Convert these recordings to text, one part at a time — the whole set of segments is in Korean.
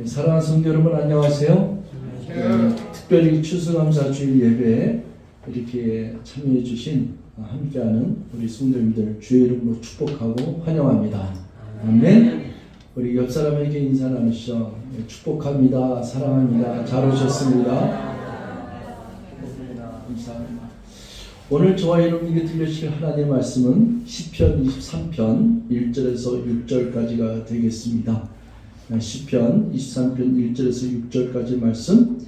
사랑하는 성도 여러분 안녕하세요. 특별히 추수감사주일 예배에 이렇게 참여해 주신 함께하는 우리 성도님들 주의 이름으로 축복하고 환영합니다. 아멘. 우리 옆 사람에게 인사 나누시죠. 축복합니다. 사랑합니다. 잘 오셨습니다. 감사합니다. 오늘 저와 여러분에게 들려주실 하나님의 말씀은 시편 23편 1절에서 6절까지가 되겠습니다. 시편 23편 1절에서 6절까지 말씀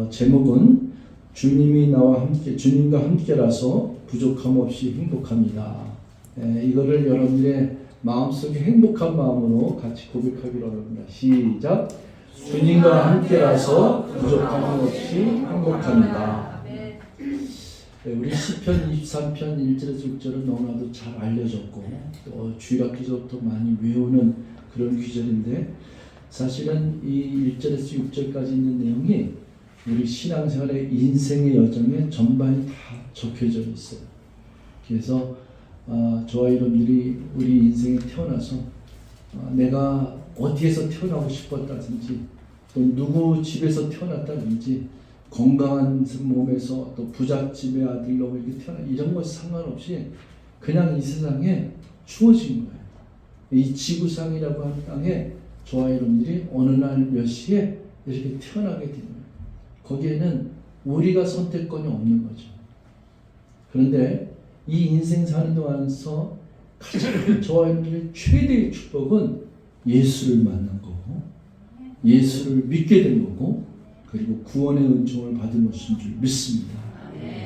제목은 주님과 함께라서 부족함 없이 행복합니다. 이거를 여러분들의 마음속에 행복한 마음으로 같이 고백하기로 합니다. 시작. 주님과 함께라서 부족함 없이 행복합니다. 우리 시편 23편 1절에서 6절은 너무나도 잘 알려졌고 또 주일학교에서부터 많이 외우는 그런 구절인데 사실은 이 1절에서 6절까지 있는 내용이 우리 신앙생활의 인생의 여정에 전반이 다 적혀져 있어요. 그래서 저와 여러분들이 우리 인생에 태어나서 내가 어디에서 태어나고 싶었다든지 또 누구 집에서 태어났다든지 건강한 몸에서 또 부잣집의 아들로 이렇게 태어나 이런 것 상관없이 그냥 이 세상에 주어진 거예요. 이 지구상이라고 하는 땅에 저와 여러분들이 어느 날 몇 시에 이렇게 태어나게 되는 거예요. 거기에는 우리가 선택권이 없는 거죠. 그런데 이 인생 사는 동안에서 가장 저와 여러분들의 최대의 축복은 예수를 만난 거고 예수를 믿게 된 거고 그리고 구원의 은총을 받은 것인 줄 믿습니다.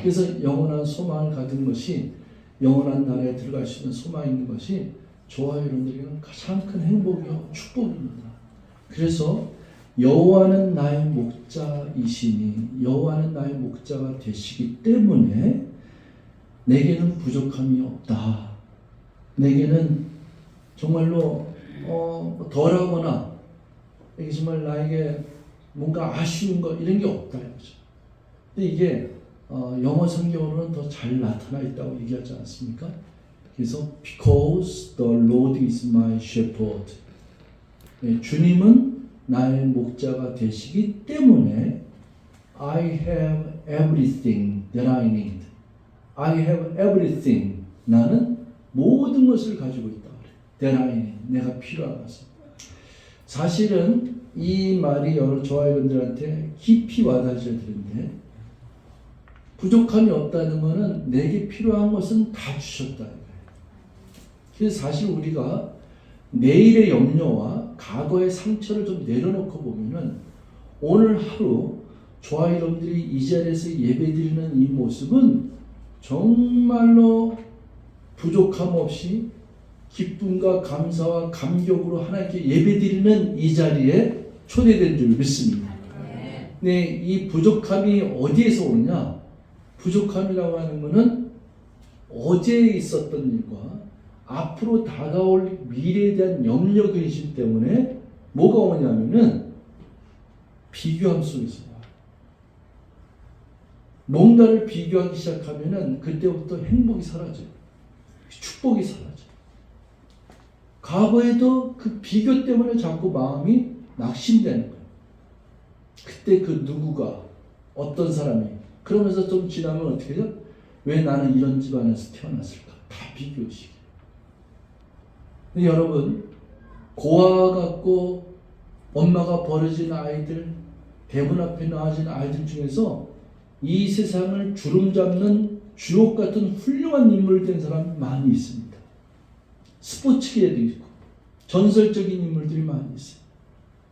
그래서 영원한 소망을 가진 것이 영원한 나라에 들어갈 수 있는 소망이 있는 것이 저와 여러분들에게는 가장 큰 행복이요 축복입니다. 그래서 여호와는 나의 목자이시니 여호와는 나의 목자가 되시기 때문에 내게는 부족함이 없다. 내게는 정말로 덜하거나 이게 정말 나에게 뭔가 아쉬운 거 이런 게 없다 이거죠. 근데 이게 영어 성경으로는 더 잘 나타나 있다고 얘기하지 않습니까? 그래서 because the Lord is my shepherd. 주님은 나의 목자가 되시기 때문에 I have everything that I need. I have everything. 나는 모든 것을 가지고 있다. that I need. 내가 필요한 것을. 사실은 이 말이 저와 여러분들한테 깊이 와닿으셔야 되는데 부족함이 없다는 것은 내게 필요한 것은 다 주셨다. 그래서 사실 우리가 내일의 염려와 과거의 상처를 좀 내려놓고 보면은 오늘 하루 저와 여러분들이 이 자리에서 예배드리는 이 모습은 정말로 부족함 없이 기쁨과 감사와 감격으로 하나님께 예배드리는 이 자리에 초대된 줄 믿습니다. 네, 이 부족함이 어디에서 오느냐? 부족함이라고 하는 것은 어제 있었던 일과 앞으로 다가올 미래에 대한 염려 근심 때문에 뭐가 오냐면은 비교함 속에서 와요. 뭔가를 비교하기 시작하면은 그때부터 행복이 사라져요. 축복이 사라져요. 과거에도 그 비교 때문에 자꾸 마음이 낙심되는 거예요. 그때 그 누구가 어떤 사람이 그러면서 좀 지나면 어떻게 해요? 왜 나는 이런 집안에서 태어났을까? 다 비교식. 여러분 고아와 같고 엄마가 버려진 아이들 대문 앞에 나와진 아이들 중에서 이 세상을 주름잡는 주옥 같은 훌륭한 인물 된 사람이 많이 있습니다. 스포츠계에도 있고 전설적인 인물들이 많이 있어요.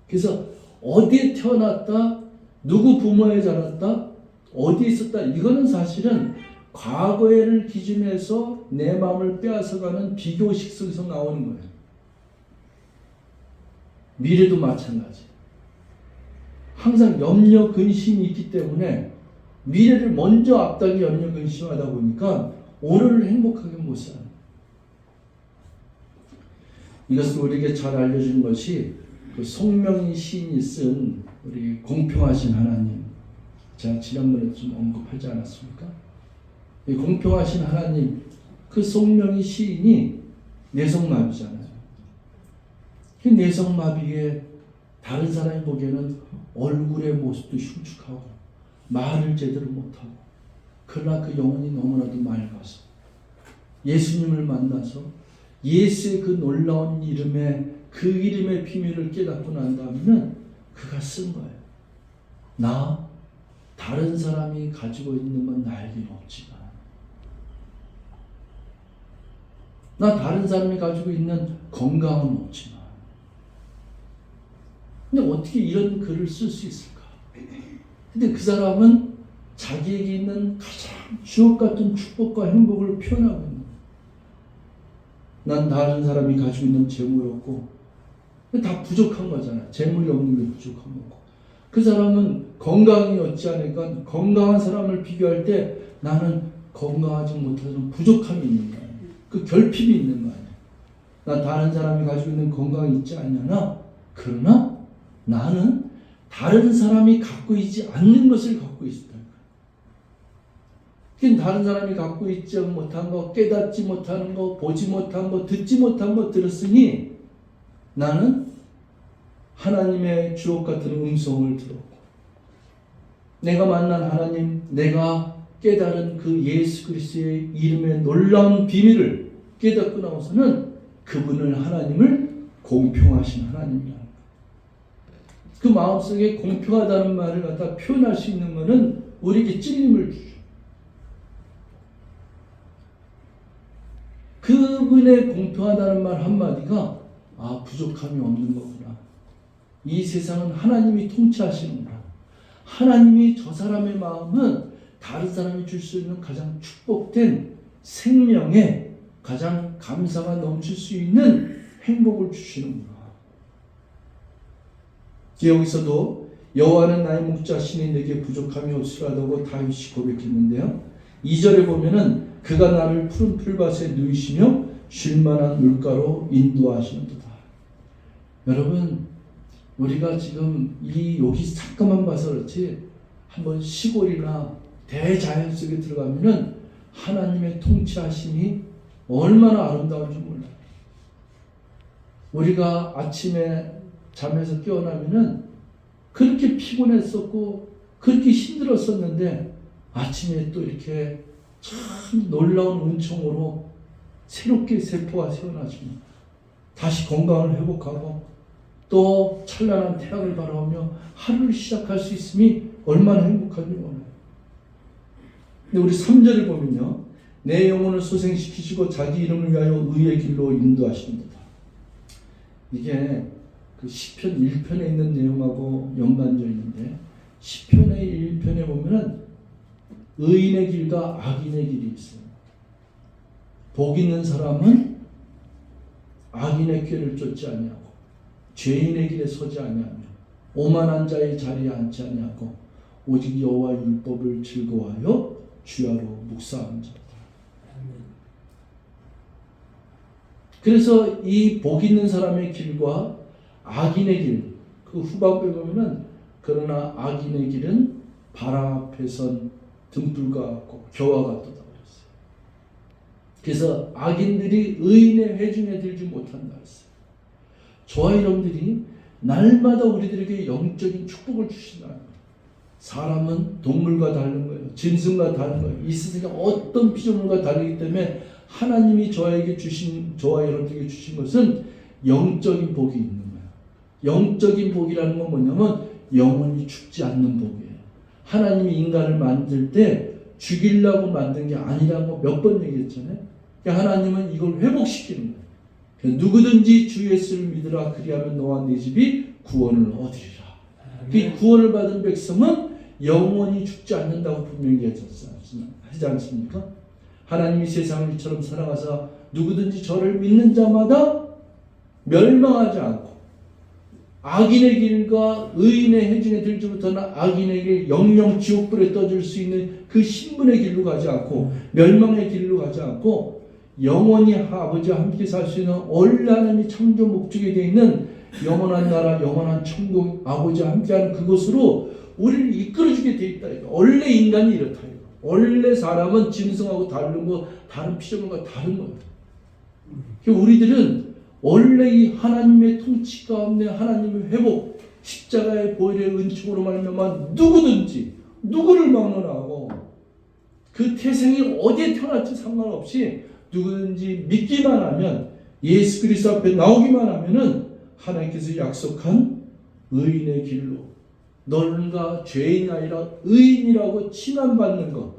그래서 어디에 태어났다 누구 부모에 자랐다 어디에 있었다 이거는 사실은 과거를 기준해서 내 마음을 빼앗아가는 비교식 속에서 나오는 거예요. 미래도 마찬가지. 항상 염려 근심이 있기 때문에 미래를 먼저 앞당겨 염려 근심하다 보니까 오늘을 행복하게 못 살아요. 이것을 우리에게 잘 알려준 것이 그 송명희 시인이 쓴 우리 공평하신 하나님. 제가 지난번에 좀 언급하지 않았습니까? 이 공평하신 하나님, 그 송명희 시인이 내성마비잖아요. 그 내성마비에 다른 사람이 보기에는 얼굴의 모습도 흉측하고 말을 제대로 못하고, 그러나 그 영혼이 너무나도 맑아서 예수님을 만나서 예수의 그 놀라운 이름에, 그 이름의 비밀을 깨닫고 난 다음에는 그가 쓴 거예요. 나 다른 사람이 가지고 있는 건 나에게는 없지만, 나 다른 사람이 가지고 있는 건강은 없지만, 근데 어떻게 이런 글을 쓸 수 있을까? 근데 그 사람은 자기에게 있는 가장 주옥 같은 축복과 행복을 표현하고 있는 거예요. 난 다른 사람이 가지고 있는 재물이 없고, 다 부족한 거잖아. 재물이 없는 게 부족한 거고. 그 사람은 건강이 없지 않으니까 건강한 사람을 비교할 때 나는 건강하지 못해서 부족함이 있는 거야. 그 결핍이 있는 거 아니야. 나 다른 사람이 가지고 있는 건강이 있지 않냐나, 그러나 나는 다른 사람이 갖고 있지 않는 것을 갖고 있다. 다른 사람이 갖고 있지 못한 거, 깨닫지 못하는 거, 보지 못한 거, 듣지 못한 거 들었으니 나는 하나님의 주옥 같은 음성을 들었고, 내가 만난 하나님, 내가 깨달은 그 예수 그리스도의 이름의 놀라운 비밀을 깨닫고 나서는 그분을, 하나님을 공평하신 하나님이라는 거예요. 그 마음속에 공평하다는 말을 갖다 표현할 수 있는 것은 우리에게 찔림을 주죠. 그분의 공평하다는 말 한마디가 부족함이 없는 거구나. 이 세상은 하나님이 통치하시는구나. 하나님이 저 사람의 마음은 다른 사람이 줄 수 있는 가장 축복된 생명에 가장 감사가 넘칠 수 있는 행복을 주시는구나. 여기서도 여호와는 나의 목자시니 내게 부족함이 없으라고 다윗이 고백했는데요. 2절에 보면은 그가 나를 푸른 풀밭에 누이시며 쉴만한 물가로 인도하시는도다. 여러분, 우리가 지금 여기 잠깐만 봐서 그렇지 한번 시골이나 대자연 속에 들어가면은 하나님의 통치하심이 얼마나 아름다운지 몰라요. 우리가 아침에 잠에서 깨어나면은 그렇게 피곤했었고 그렇게 힘들었었는데 아침에 또 이렇게 참 놀라운 은총으로 새롭게 세포가 새어나집니다. 다시 건강을 회복하고 또 찬란한 태양을 바라보며 하루를 시작할 수 있음이 얼마나 행복한지 몰라요. 근데 우리 3절을 보면요, 내 영혼을 소생시키시고 자기 이름을 위하여 의의 길로 인도하십니다. 이게 그 시편 1편에 있는 내용하고 연관되어 있는데, 시편의 1편에 보면은 의인의 길과 악인의 길이 있어요. 복 있는 사람은 악인의 길을 쫓지 아니하고 죄인의 길에 서지 아니하며 오만한 자의 자리에 앉지 아니하고 오직 여호와의 율법을 즐거워하여 주야로 묵상하는 자다. 그래서 이 복 있는 사람의 길과 악인의 길, 그 후반부에 보면은 그러나 악인의 길은 바람 앞에선 등불과 같고 겨와 같도다 그랬어요. 그래서 악인들이 의인의 회중에 들지 못한다 했어요. 저와 여러분들이 날마다 우리들에게 영적인 축복을 주신다는 거예요. 사람은 동물과 다른 거예요. 짐승과 다른 거예요. 이 세상에 어떤 피조물과 다르기 때문에 하나님이 저와 여러분들에게 주신 것은 영적인 복이 있는 거예요. 영적인 복이라는 건 뭐냐면 영원히 죽지 않는 복이에요. 하나님이 인간을 만들 때 죽이려고 만든 게 아니라고 몇 번 얘기했잖아요. 그러니까 하나님은 이걸 회복시키는 거예요. 그러니까 누구든지 주 예수를 믿으라 그리하면 너와 네 집이 구원을 얻으리라. 그 구원을 받은 백성은 영원히 죽지 않는다고 분명히 하지 않습니까? 하나님이 세상을 이처럼 사랑하사 누구든지 저를 믿는 자마다 멸망하지 않고 악인의 길과 의인의 회중에 들지 못하는 악인의 길, 영영 지옥불에 떠질 수 있는 그 신분의 길로 가지 않고 멸망의 길로 가지 않고 영원히 아버지와 함께 살 수 있는 원래 하나님이 창조 목적에 되어 있는 영원한 나라, 영원한 천국, 아버지와 함께하는 그곳으로 우리를 이끌어주게 되어 있다. 원래 인간이 이렇다. 원래 사람은 짐승하고 다른 거, 다른 피조물과 다른 거예요. 우리들은 원래 이 하나님의 통치 가운데 하나님의 회복, 십자가의 보혈의 은총으로 말미암아 누구든지 누구를 막론하고 그 태생이 어디에 태어날지 상관없이 누구든지 믿기만 하면, 예수 그리스도 앞에 나오기만 하면은 하나님께서 약속한 의인의 길로, 너는가 죄인이 아니라 의인이라고 칭함받는 것.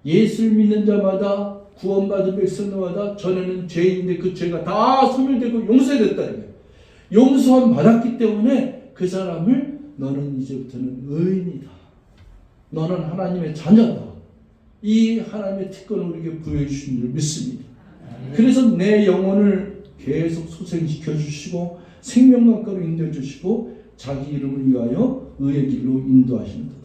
예수를 믿는 자마다, 구원받은 백성마다 전에는 죄인인데 그 죄가 다 소멸되고 용서됐다는 거예요. 용서함 받았기 때문에 그 사람을 너는 이제부터는 의인이다, 너는 하나님의 자녀다, 이 하나님의 특권을 우리에게 부여해 주신 줄 믿습니다. 그래서 내 영혼을 계속 소생시켜 주시고 생명강가로 인도해 주시고 자기 이름을 위하여 의의 길로 인도하신다.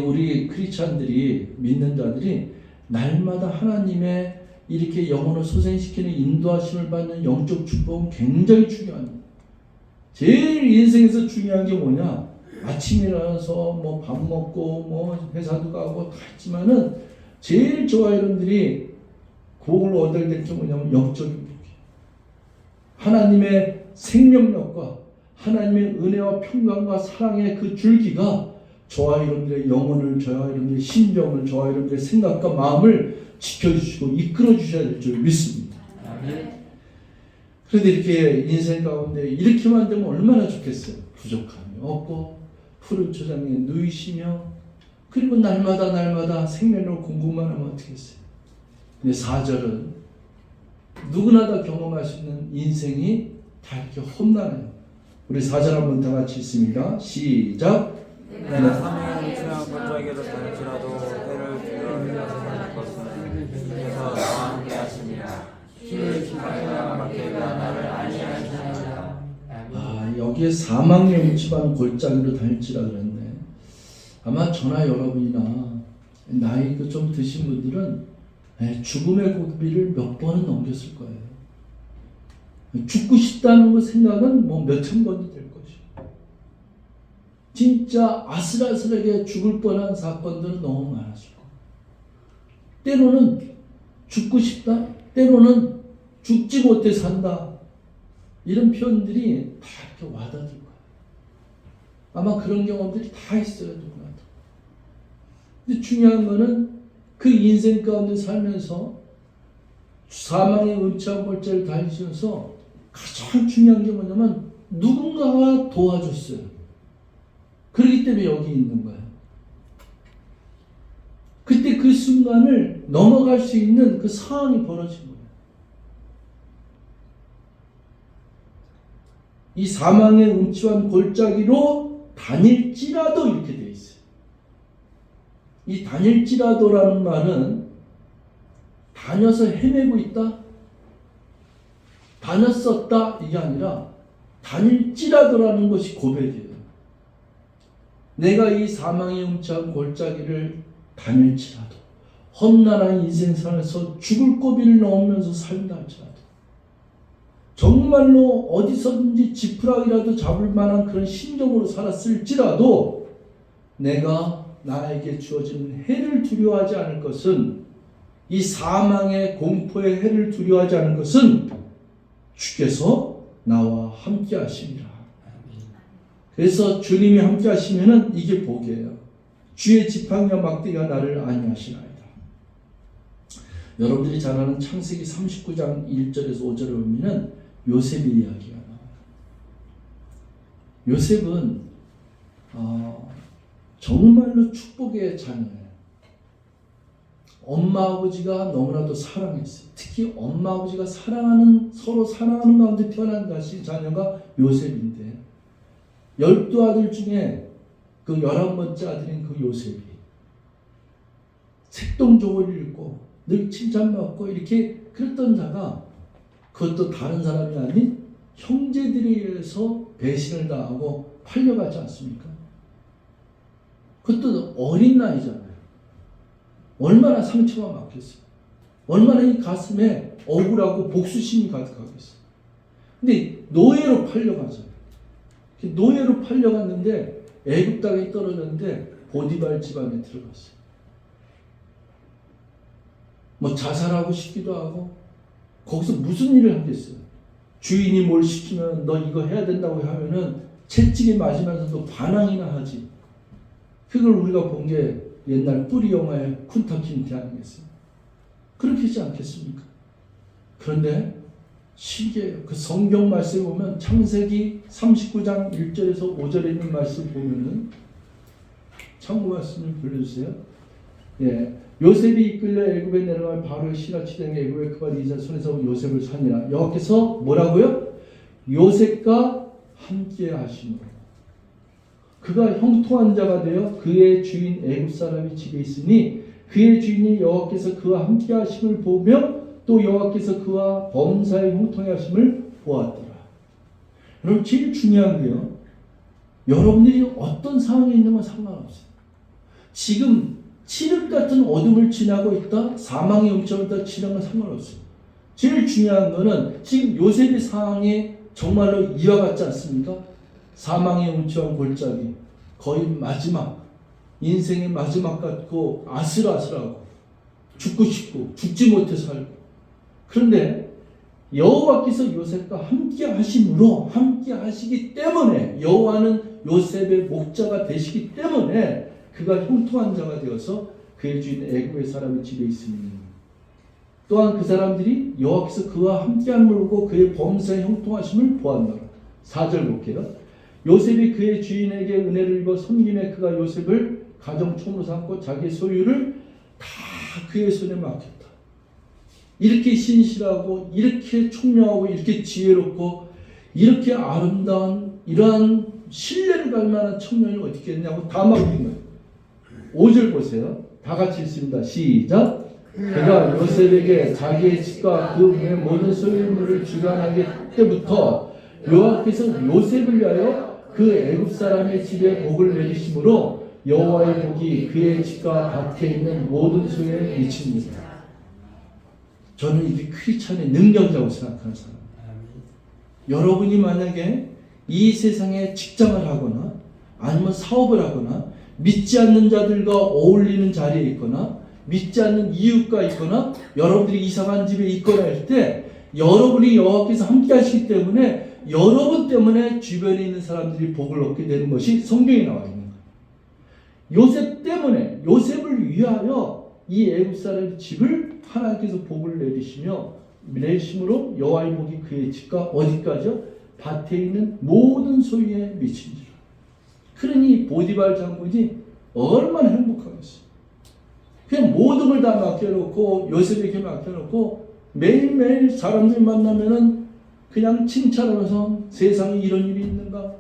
우리 크리스찬들이, 믿는 자들이 날마다 하나님의 이렇게 영혼을 소생시키는 인도하심을 받는 영적 축복은 굉장히 중요합니다. 제일 인생에서 중요한 게 뭐냐? 아침에 일어나서 뭐 밥 먹고 뭐 회사도 가고 다 했지만은 제일 저와 여러분들이 그걸 얻어야 될 게 뭐냐면 영적인 복이에요. 하나님의 생명력과 하나님의 은혜와 평강과 사랑의 그 줄기가 저와 여러분들의 영혼을, 저와 여러분들의 심정을, 저와 여러분들의 생각과 마음을 지켜주시고 이끌어주셔야 될 줄 믿습니다. 그런데 이렇게 인생 가운데 이렇게만 되면 얼마나 좋겠어요. 부족함이 없고 푸른 초장에 누이시며, 그리고 날마다 생명을 공부만 하면 어떻겠어요. 근데 4절은 누구나 다 경험할 수 있는 인생이 다 이렇게 험난해요. 우리 4절 한번 다 같이 있습니다. 시작. 내가 사망의 음침한 골짜기로 다닐지라도 해를 두려워하지 것은 주께서 나와 함께 하시니라. 주의 지팡이와 막대가 나를 안위하시니라. 여기에 사망의 음침한 골짜기로 다닐지라 그랬네. 아마 저나 여러분이나 나이 좀 드신 분들은 죽음의 고비를 몇 번은 넘겼을 거예요. 죽고 싶다는 그 생각은 뭐 몇천 번이 될 것이고, 진짜 아슬아슬하게 죽을 뻔한 사건들은 너무 많았을 거예요. 때로는 죽고 싶다, 때로는 죽지 못해 산다, 이런 표현들이 다 이렇게 와닿을 거예요. 아마 그런 경험들이 다 있어요, 누구나도. 근데 중요한 거는 그 인생 가운데 살면서 사망의 음침한 골짜기를 다니시면서 가장 중요한 게 뭐냐면 누군가가 도와줬어요. 그렇기 때문에 여기 있는 거예요. 그때 그 순간을 넘어갈 수 있는 그 상황이 벌어진 거예요. 이 사망의 음침한 골짜기로 다닐지라도 이렇게 돼 있어요. 이 다닐지라도라는 말은 다녀서 헤매고 있다, 다녔었다, 이게 아니라 다닐지라도라는 것이 고백이에요. 내가 이 사망의 음침한 골짜기를 다닐지라도, 험난한 인생살에서 죽을 고비를 넘으면서 살다 할지라도, 정말로 어디서든지 지푸라기라도 잡을 만한 그런 심정으로 살았을지라도 내가 나에게 주어진 해를 두려워하지 않을 것은, 이 사망의 공포의 해를 두려워하지 않을 것은 주께서 나와 함께 하심이라. 그래서 주님이 함께 하시면은 이게 복이에요. 주의 지팡이와 막대기가 나를 안위하시나이다. 여러분들이 잘 아는 창세기 39장 1절에서 5절을 보면은 요셉의 이야기가 나와요. 요셉은 정말로 축복의 자녀예요. 엄마 아버지가 너무나도 사랑했어요. 특히 엄마 아버지가 서로 사랑하는 가운데 태어난 자녀가 요셉인데, 12아들 중에 그 11번째 아들인 그 요셉이 색동족을 읽고 늘 칭찬받고 이렇게 그랬던 자가, 그것도 다른 사람이 아닌 형제들에 의해서 배신을 당하고 팔려가지 않습니까? 그것도 어린 나이잖아요. 얼마나 상처가 막혔어요. 얼마나 이 가슴에 억울하고 복수심이 가득하겠어요. 근데 노예로 팔려가죠. 노예로 팔려갔는데 애굽 땅에 떨어졌는데 보디발 집안에 들어갔어요. 뭐 자살하고 싶기도 하고, 거기서 무슨 일을 하겠어요. 주인이 뭘 시키면 너 이거 해야 된다고 하면은 채찍에 맞으면서도 반항이나 하지. 그걸 우리가 본 게 옛날 뿌리 영화의 쿤타킨테 아니겠어요? 그렇게 하지 않겠습니까? 그런데 신기해요. 그 성경 말씀에 보면 창세기 39장 1절에서 5절에 있는 말씀 보면은 참고 말씀 좀 불러주세요. 예, 요셉이 이끌려 애굽에 내려가면 바로의 신하 치댕이 애굽의 그발 이자 손에서 요셉을 산이라. 여기서 뭐라고요? 요셉과 함께 하심으로 그가 형통한 자가 되어 그의 주인 애굽 사람이 집에 있으니 그의 주인이 여호와께서 그와 함께 하심을 보며 또 여호와께서 그와 범사에 형통해 하심을 보았더라. 여러분 제일 중요한 게요. 여러분들이 어떤 상황에 있는 건 상관없어요. 지금 칠흑 같은 어둠을 지나고 있다, 사망의 음침을 다 지나는 건 상관없어요. 제일 중요한 거는 지금 요셉의 상황이 정말로 이와 같지 않습니까? 사망의 음침한 골짜기, 거의 마지막, 인생의 마지막 같고 아슬아슬하고 죽고 싶고 죽지 못해 살고. 그런데 여호와께서 요셉과 함께 하심으로, 함께 하시기 때문에, 여호와는 요셉의 목자가 되시기 때문에 그가 형통한 자가 되어서 그의 주인 애굽의 사람의 집에 있으니 또한 그 사람들이 여호와께서 그와 함께함을 보고 그의 범사에 형통하심을 보았노라. 4절 볼게요. 요셉이 그의 주인에게 은혜를 입어 섬김에 그가 요셉을 가정 총으로 삼고 자기의 소유를 다 그의 손에 맡겼다. 이렇게 신실하고 이렇게 총명하고 이렇게 지혜롭고 이렇게 아름다운 이러한 신뢰를 갈 만한 청년이 어떻게 했냐고 다 맡긴 거예요. 5절 보세요. 다 같이 읽습니다. 시작. 그가 요셉에게 자기의 집과 그 모든 소유물을 주관하게 때부터 여호와께서 요셉을 위하여 그 애굽 사람의 집에 복을 내리심으로 여호와의 복이 그의 집과 밭에 있는 모든 소유에 미칩니다. 저는 이게 크리스찬의 능력자고 생각하는 사람입니다. 여러분이 만약에 이 세상에 직장을 하거나 아니면 사업을 하거나 믿지 않는 자들과 어울리는 자리에 있거나 믿지 않는 이웃과 있거나 여러분들이 이상한 집에 있거나 할 때 여러분이 여호와께서 함께 하시기 때문에 여러분 때문에 주변에 있는 사람들이 복을 얻게 되는 것이 성경에 나와 있는 거예요. 요셉 때문에, 요셉을 위하여 이 애굽 사람의 집을 하나님께서 복을 내리심으로 여호와의 복이 그의 집과 어디까지요? 밭에 있는 모든 소유에 미친지라. 그러니 보디발 장군이 얼마나 행복하겠어요. 그냥 모든 걸 다 맡겨놓고 요셉에게 맡겨놓고 매일매일 사람들 만나면은 그냥 칭찬하면서 세상에 이런 일이 있는가?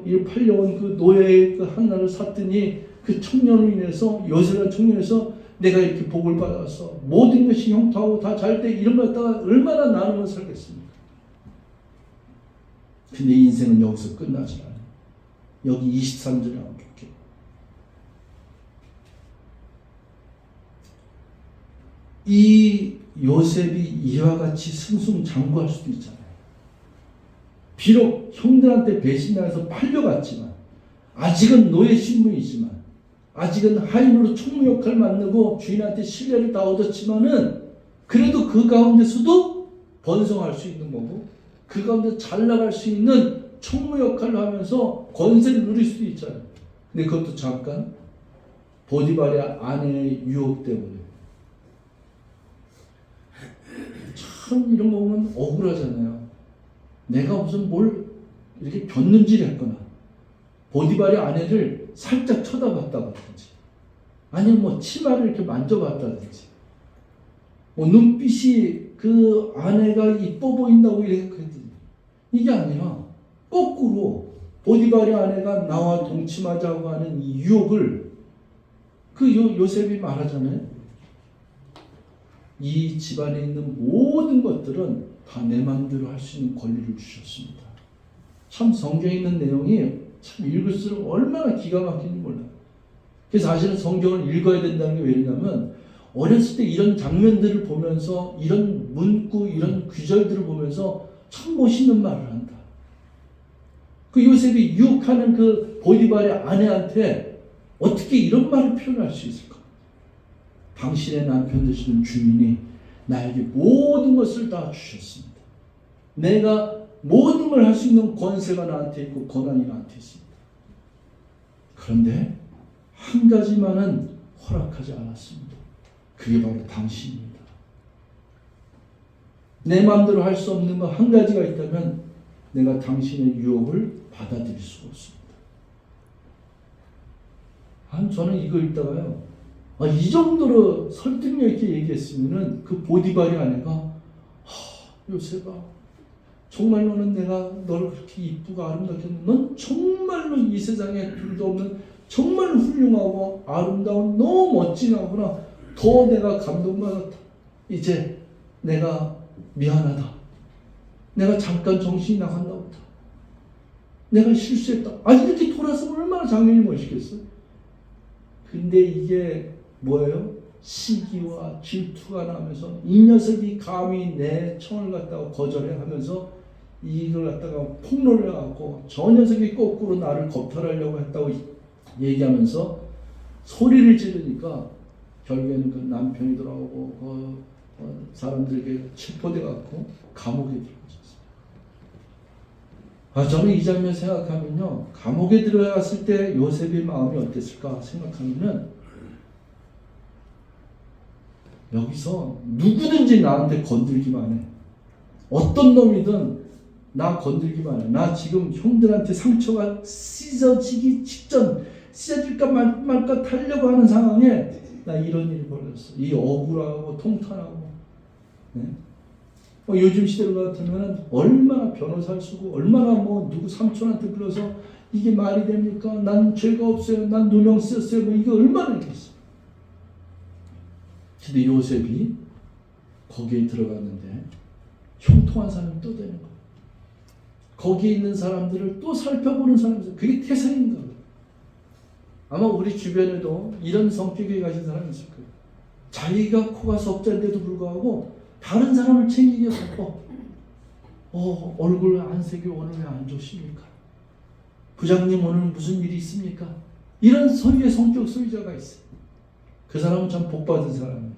일 팔려온 그 노예의 그 한나를 샀더니 그 청년으로 인해서 요셉이라는 청년에서 내가 이렇게 복을 받았어. 모든 것이 형통하고 다 잘 돼. 이런 걸 갖다가 얼마나 나누면 살겠습니까? 근데 인생은 여기서 끝나지 않아요. 여기 23절에 한번 볼게요. 이 요셉이 이와 같이 승승장구할 수도 있잖아요. 비록 형들한테 배신당해서 팔려갔지만 아직은 노예 신분이지만 아직은 하인으로 총무 역할을 맡고 주인한테 신뢰를 다 얻었지만은 그래도 그 가운데서도 번성할 수 있는 거고 그 가운데 잘 나갈 수 있는 총무 역할을 하면서 권세를 누릴 수도 있잖아요. 근데 그것도 잠깐 보디발의 아내의 유혹 때문에. 참 이런 거 보면 억울하잖아요. 내가 무슨 뭘 이렇게 곁눈질 했거나 보디발의 아내를 살짝 쳐다봤다든지 아니면 뭐 치마를 이렇게 만져봤다든지 뭐 눈빛이 그 아내가 이뻐 보인다고 이렇게 그랬더니 이게 아니라 거꾸로 보디발의 아내가 나와 동침하자고 하는 이 유혹을 그 요셉이 말하잖아요. 이 집안에 있는 모든 것들은 다 내 마음대로 할 수 있는 권리를 주셨습니다. 참 성경에 있는 내용이 참 읽을수록 얼마나 기가 막히는지 몰라요. 그래서 사실은 성경을 읽어야 된다는 게 왜냐면 어렸을 때 이런 장면들을 보면서 이런 문구 이런 귀절들을 보면서 참 멋있는 말을 한다. 그 요셉이 유혹하는 그 보디발의 아내한테 어떻게 이런 말을 표현할 수 있을까? 당신의 남편 되시는 주인이 나에게 모든 것을 다 주셨습니다. 내가 모든 걸 할 수 있는 권세가 나한테 있고 권한이 나한테 있습니다. 그런데 한 가지만은 허락하지 않았습니다. 그게 바로 당신입니다. 내 마음대로 할 수 없는 거 한 가지가 있다면 내가 당신의 유혹을 받아들일 수가 없습니다. 저는 이거 읽다가요, 이 정도로 설득력 있게 얘기했으면은 그 보디발의 아내가, 요셉아, 정말 너는 내가 너를 그렇게 이쁘고 아름답게 했는데 넌 정말로 이 세상에 둘도 없는 정말 훌륭하고 아름다운 너무 멋진 아구나. 더 내가 감동받았다. 이제 내가 미안하다. 내가 잠깐 정신이 나갔나 보다. 내가 실수했다. 이렇게 돌아서면 얼마나 장면이 멋있겠어. 근데 이게 뭐예요? 시기와 질투가 나면서 이 녀석이 감히 내 청을 갖다가 거절해 하면서 이걸 갖다가 폭로를 하고 저 녀석이 거꾸로 나를 겁탈하려고 했다고 얘기하면서 소리를 지르니까 결국에는 그 남편이 돌아오고 사람들에게 체포돼 갖고 감옥에 들어가셨어요. 저는 이 장면 생각하면요, 감옥에 들어갔을 때 요셉의 마음이 어땠을까 생각하면은, 여기서 누구든지 나한테 건들기만 해. 어떤 놈이든 나 건들기만 해. 나 지금 형들한테 상처가 찢어지기 직전, 찢어질까 말까 타려고 하는 상황에 나 이런 일이 벌어졌어. 이 억울하고 통탄하고. 네? 요즘 시대로 같으면 얼마나 변호사를 쓰고 얼마나 누구 삼촌한테 불러서 이게 말이 됩니까? 난 죄가 없어요. 난 누명 쓰였어요. 이게 얼마나 있겠어. 근데 요셉이 거기에 들어갔는데 형통한 사람이 또 되는 거예요. 거기에 있는 사람들을 또 살펴보는 사람이죠. 그게 태생인 거예요. 아마 우리 주변에도 이런 성격에 가진 사람이 있을 거예요. 자기가 코가 석자인데도 불구하고 다른 사람을 챙기기 바빠. 얼굴 안색이 오늘 왜 안 좋습니까? 부장님 오늘 무슨 일이 있습니까? 이런 소유의 성격 소유자가 있어요. 그 사람은 참 복받은 사람이에요.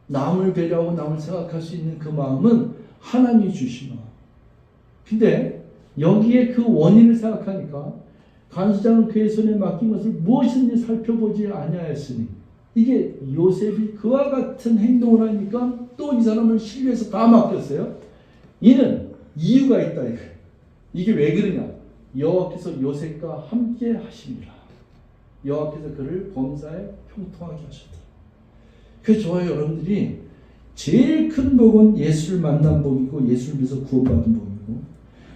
남을 배려하고 남을 생각할 수 있는 그 마음은 하나님이 주신 마음. 근데 여기에 그 원인을 생각하니까 간수장은 그의 손에 맡긴 것을 무엇인지 살펴보지 아니하였으니, 이게 요셉이 그와 같은 행동을 하니까 또 이 사람을 신뢰해서 다 맡겼어요. 이는 이유가 있다. 이게 왜 그러냐? 여호와께서 요셉과 함께 하시니라. 여호와께서 그를 범사에 형통하게 하셨다. 그래서 저와 여러분들이 제일 큰 복은 예수를 만난 복이고 예수를 위해서 구원받은 복이고,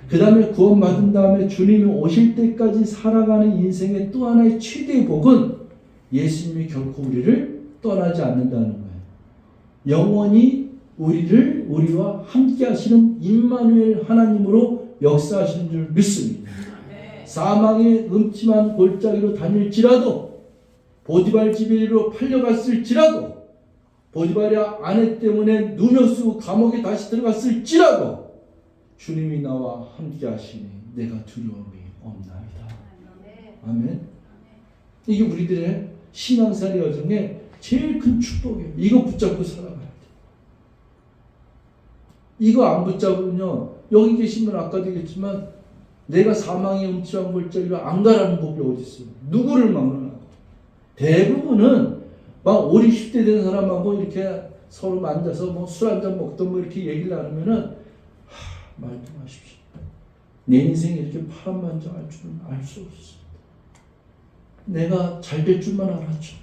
그 다음에 구원받은 다음에 주님이 오실 때까지 살아가는 인생의 또 하나의 최대의 복은 예수님이 결코 우리를 떠나지 않는다는 거예요. 영원히 우리와 함께 하시는 임마누엘 하나님으로 역사하시는 줄 믿습니다. 사망의 음침한 골짜기로 다닐지라도, 보디발 집에로 팔려갔을지라도, 보디발의 아내 때문에 누명 쓰고 감옥에 다시 들어갔을지라도 주님이 나와 함께 하시니 내가 두려움이 없나이다. 아멘. 이게 우리들의 신앙생활 여정의 제일 큰 축복이에요. 이거 붙잡고 살아가야 돼. 이거 안 붙잡으면요, 여기 계시면 아까도 얘기했지만 내가 사망의 음침한 골짜기로 안 가라는 법이 어디 있어요? 누구를 막론하고. 대부분은 막 5, 60대 된 사람하고 이렇게 서로 앉아서 술 한잔 먹던 이렇게 얘기를 나누면은, 말도 마십시오. 내 인생이 이렇게 파란만장할 줄은 알 수 없었습니다. 내가 잘 될 줄만 알았죠.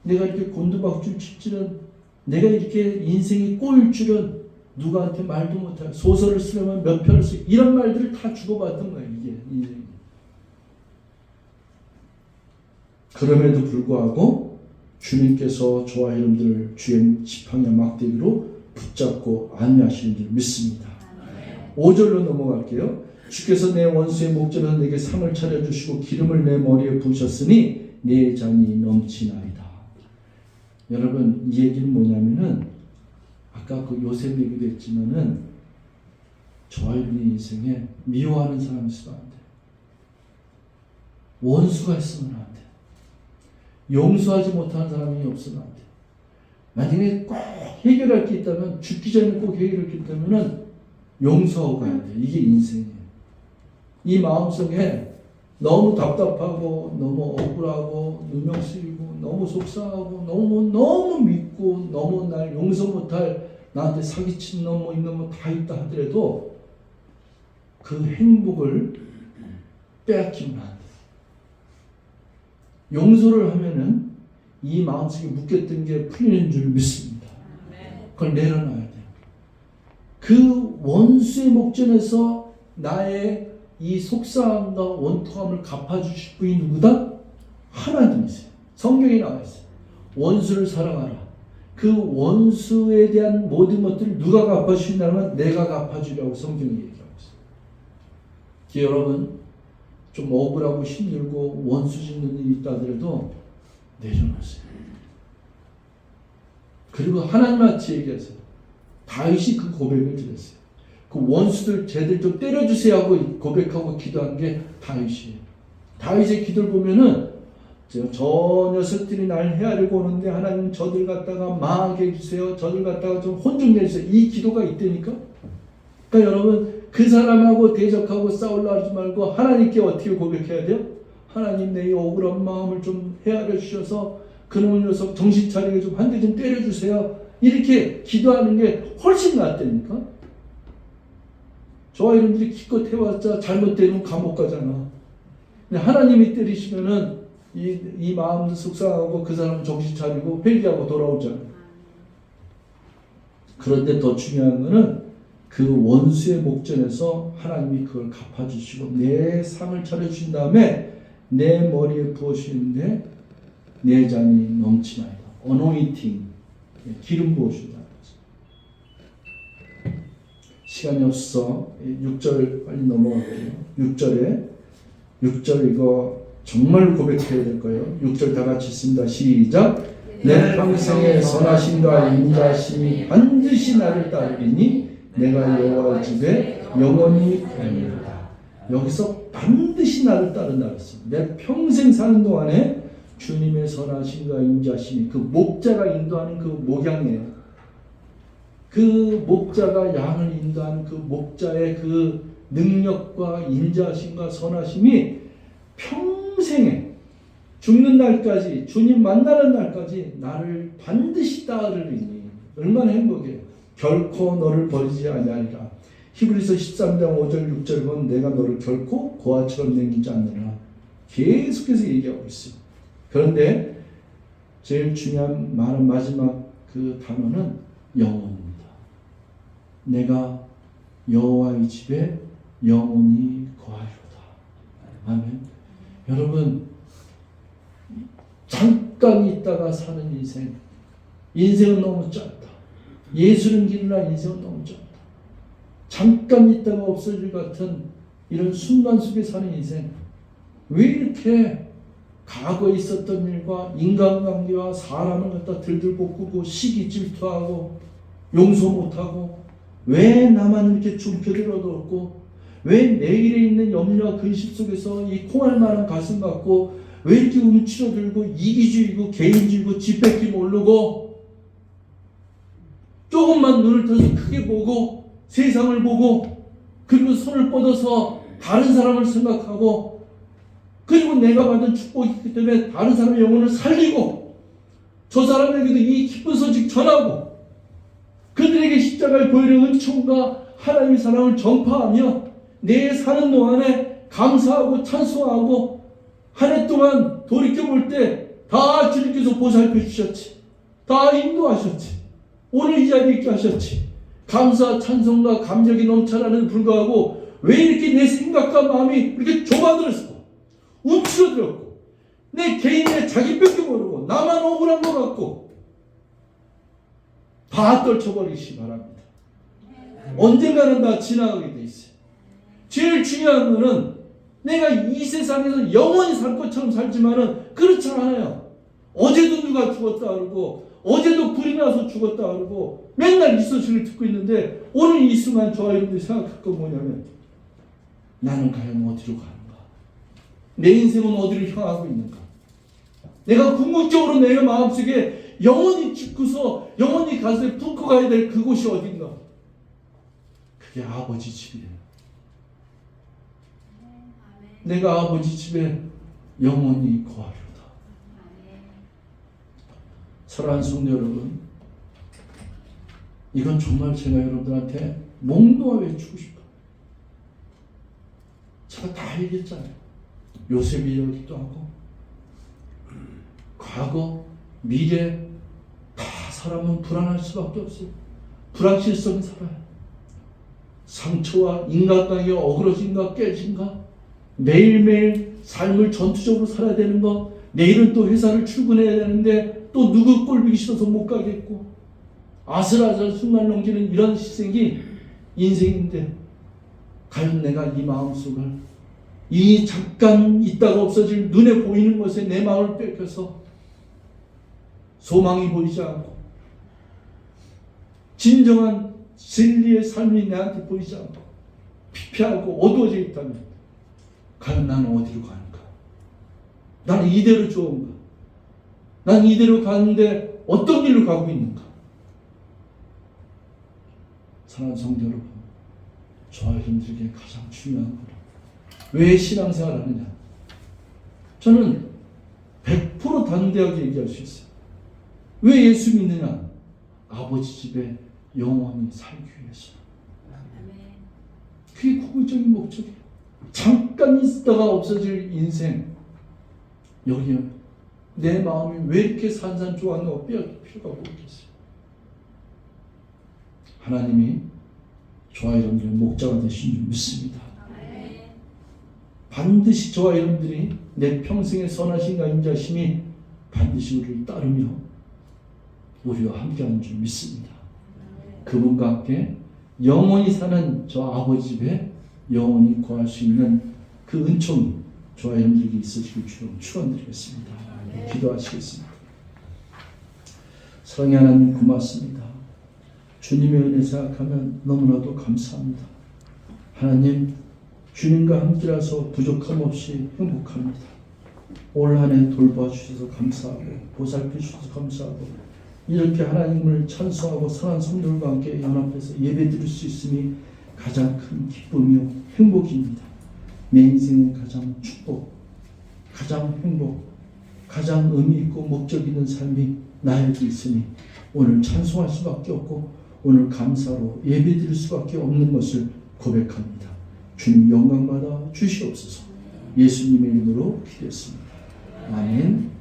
내가 이렇게 곤두박질 칠 줄은, 내가 이렇게 인생이 꼬일 줄은 누구한테 말도 못해요. 소설을 쓰려면 몇 편을 쓰고 이런 말들을 다 주고받던 거예요. 이게 인생이. 그럼에도 불구하고 주님께서 저와 여러분들을 주의 지팡이와 막대기로 붙잡고 안위하시는 줄 믿습니다. 5절로 넘어갈게요. 주께서 내 원수의 목전에서 내게 상을 차려주시고 기름을 내 머리에 부으셨으니 내 잔이 넘치나이다. 여러분, 이 얘기는 뭐냐면은 아까 그 요셉 얘기도 했지만은 저와 여러분의 인생에 미워하는 사람이 있으면 안 돼. 원수가 있으면 안 돼. 용서하지 못하는 사람이 없으면 안 돼. 만약에 꼭 해결할 게 있다면 죽기 전에 꼭 해결할 게 있다면 용서하고 가야 돼. 이게 인생이에요. 이 마음속에 너무 답답하고 너무 억울하고 누명 쓰이고 너무 속상하고 너무 믿고 너무 날 용서 못할 나한테 사기친 놈 뭐 있는 뭐 다 있다 하더라도 그 행복을 빼앗기면 안 돼. 용서를 하면은 이 마음속에 묶였던 게 풀리는 줄 믿습니다. 그걸 내려놔야 돼. 그 원수의 목전에서 나의 이 속상함과 원통함을 갚아주실 분이 누구다? 하나님이세요. 성경에 나와 있어요. 원수를 사랑하라. 그 원수에 대한 모든 것들을 누가 갚아주신다면 내가 갚아주려고 성경이 얘기하고 있어요. 여러분 좀 억울하고 힘들고 원수 짓는 일이 있다 하더라도 내려놓으세요. 그리고 하나님한테 얘기하세요. 다윗이 그 고백을 드렸어요. 그 원수들 쟤들 좀 때려주세요 하고 고백하고 기도한 게 다윗이에요. 다윗의 기도를 보면은 저 녀석들이 날 헤아리고 오는데 하나님 저들 갖다가 망하게 해주세요. 저들 갖다가 좀 혼 좀 내주세요. 이 기도가 있다니까. 그러니까 여러분 그 사람하고 대적하고 싸우려 하지 말고 하나님께 어떻게 고백해야 돼요? 하나님 내 억울한 마음을 좀 헤아려 주셔서 그놈 녀석 정신 차리게 좀 한 대 좀 때려주세요. 이렇게 기도하는 게 훨씬 낫다니까. 저와 여러분들이 기껏 해봤자 잘못되면 감옥 가잖아. 근데 하나님이 때리시면은 이 마음도 속상하고 그 사람 정신 차리고 회개하고 돌아오잖아. 그런데 더 중요한 거는 그 원수의 목전에서 하나님이 그걸 갚아주시고 내 상을 차려주신 다음에 내 머리에 부어주시는데 내 잔이 넘치나이다. 어노인팅, 기름 부어준다. 시간이 없어 6절 빨리 넘어갈게요. 6절 이거 정말로 고백해야 될 거예요. 6절 다 같이 읽습니다. 시작. 내 평생의 선하심과 인자심이 반드시 나를 따르리니 내가 여호와 집에 영원히 거하리로다. 여기서 반드시 나를 따른다 그랬어요. 내 평생 사는 동안에 주님의 선하심과 인자심이 그 목자가 인도하는 그 목양이에요. 그 목자가 양을 인도하는 그 목자의 그 능력과 인자심과 선하심이 평생에 죽는 날까지 주님 만나는 날까지 나를 반드시 따르리니 얼마나 행복해요. 결코 너를 버리지 아니하리라. 히브리서 13장 5절 6절 보면 내가 너를 결코 고아처럼 남기지 않느라 계속해서 얘기하고 있어요. 그런데 제일 중요한 말은 마지막 그 단어는 영원입니다. 내가 여호와의 집에 영원히 거하리로다. 아멘. 여러분 잠깐 있다가 사는 인생은 너무 짧다. 예수는 길이라 인생은 너무 짧다. 잠깐 있다가 없어질 같은 이런 순간 속에 사는 인생, 왜 이렇게 과거에 있었던 일과 인간관계와 사람을 갖다 들들고 끄고 시기 질투하고 용서 못하고 왜 나만 이렇게 중표를 얻었고 왜 내일에 있는 염려와 근심 속에서 이 콩알만한 가슴 갖고 왜 이렇게 움츠러들고 이기주의고 개인주의고 지뺏기 모르고 조금만 눈을 떠서 크게 보고 세상을 보고 그리고 손을 뻗어서 다른 사람을 생각하고 그리고 내가 받은 축복이 있기 때문에 다른 사람의 영혼을 살리고 저 사람에게도 이 기쁜 소식 전하고 그들에게 십자가의 보혈의 은총과 하나님의 사랑을 전파하며 내 사는 동안에 감사하고 찬송하고 한 해 동안 돌이켜볼 때 다 주님께서 보살펴 주셨지. 다 인도하셨지. 오늘 이 자리에 있게 하셨지. 감사, 찬송과 감격이 넘쳐나는 불구하고 왜 이렇게 내 생각과 마음이 이렇게 좁아들었어? 움츠러들었고 내 개인의 자기밖에 모르고 나만 억울한 것 같고 다 떨쳐버리시기 바랍니다. 언젠가는 다 지나가게 돼 있어요. 제일 중요한 거는 내가 이 세상에서 영원히 살 것처럼 살지만은 그렇지 않아요. 어제도 누가 죽었다 그러고 어제도 불이 나서 죽었다 그러고 맨날 이 소식을 듣고 있는데 오늘 이 순간 저와 여러분들이 생각할 건 뭐냐면 나는 과연 어디로 가는가? 내 인생은 어디를 향하고 있는가? 내가 궁극적으로 내 마음속에 영원히 죽고서 영원히 가서 붓고 가야 될 그곳이 어딘가? 그게 아버지 집이에요. 내가 아버지 집에 영원히 거하리로다. 사랑하는 성도 여러분, 이건 정말 제가 여러분들한테 몽놓아 외치고 싶어요. 제가 다 얘기했잖아요. 요셉이 여기도 하고 과거, 미래 다 사람은 불안할 수밖에 없어요. 불확실성이 살아요. 상처와 인간관계가 어그러진가 깨진가, 매일매일 삶을 전투적으로 살아야 되는 거, 내일은 또 회사를 출근해야 되는데 또 누구 꼴보기 싫어서 못 가겠고, 아슬아슬 순간 넘기는 이런 희생이 인생인데, 과연 내가 이 마음속을 이 잠깐 있다가 없어질 눈에 보이는 것에 내 마음을 뺏겨서 소망이 보이지 않고 진정한 진리의 삶이 내한테 보이지 않고 피폐하고 어두워져 있다면 과연 나는 어디로 가는가? 나는 이대로 좋은가? 나는 이대로 가는데 어떤 길로 가고 있는가? 사랑하는 성도 여러분, 저와 여러분들에게 가장 중요한 거는 왜 신앙생활을 하느냐? 저는 100% 담대하게 얘기할 수 있어요. 왜 예수 믿느냐? 아버지 집에 영원히 살기 위해서. 그게 궁극적인 목적이에요. 잠깐 있다가 없어질 인생, 여기에 내 마음이 왜 이렇게 산산조각나고 빼앗길 필요가 없겠어요. 하나님이 저와 여러분들의 목자가 되신 줄 믿습니다. 반드시 저와 여러분들이 내 평생의 선하신가 인자심이 반드시 우리를 따르며 우리와 함께하는 줄 믿습니다. 그분과 함께 영원히 사는 저 아버지 집에 영원히 거할 수 있는 그 은총이 저와 여러분들에게 있으시길 주로 축원드리겠습니다. 기도하시겠습니다. 사랑의 하나님 고맙습니다. 주님의 은혜 생각하면 너무나도 감사합니다. 하나님, 주님과 함께라서 부족함 없이 행복합니다. 올 한 해 돌봐주셔서 감사하고 보살펴주셔서 감사하고 이렇게 하나님을 찬송하고 선한 성도들과 함께 연합해서 예배드릴 수 있음이 가장 큰 기쁨이요 행복입니다. 내 인생의 가장 축복, 가장 행복, 가장 의미 있고 목적 있는 삶이 나에게 있으니 오늘 찬송할 수밖에 없고 오늘 감사로 예배드릴 수밖에 없는 것을 고백합니다. 주님 영광받아 주시옵소서. 예수님의 이름으로 기도했습니다. 아멘.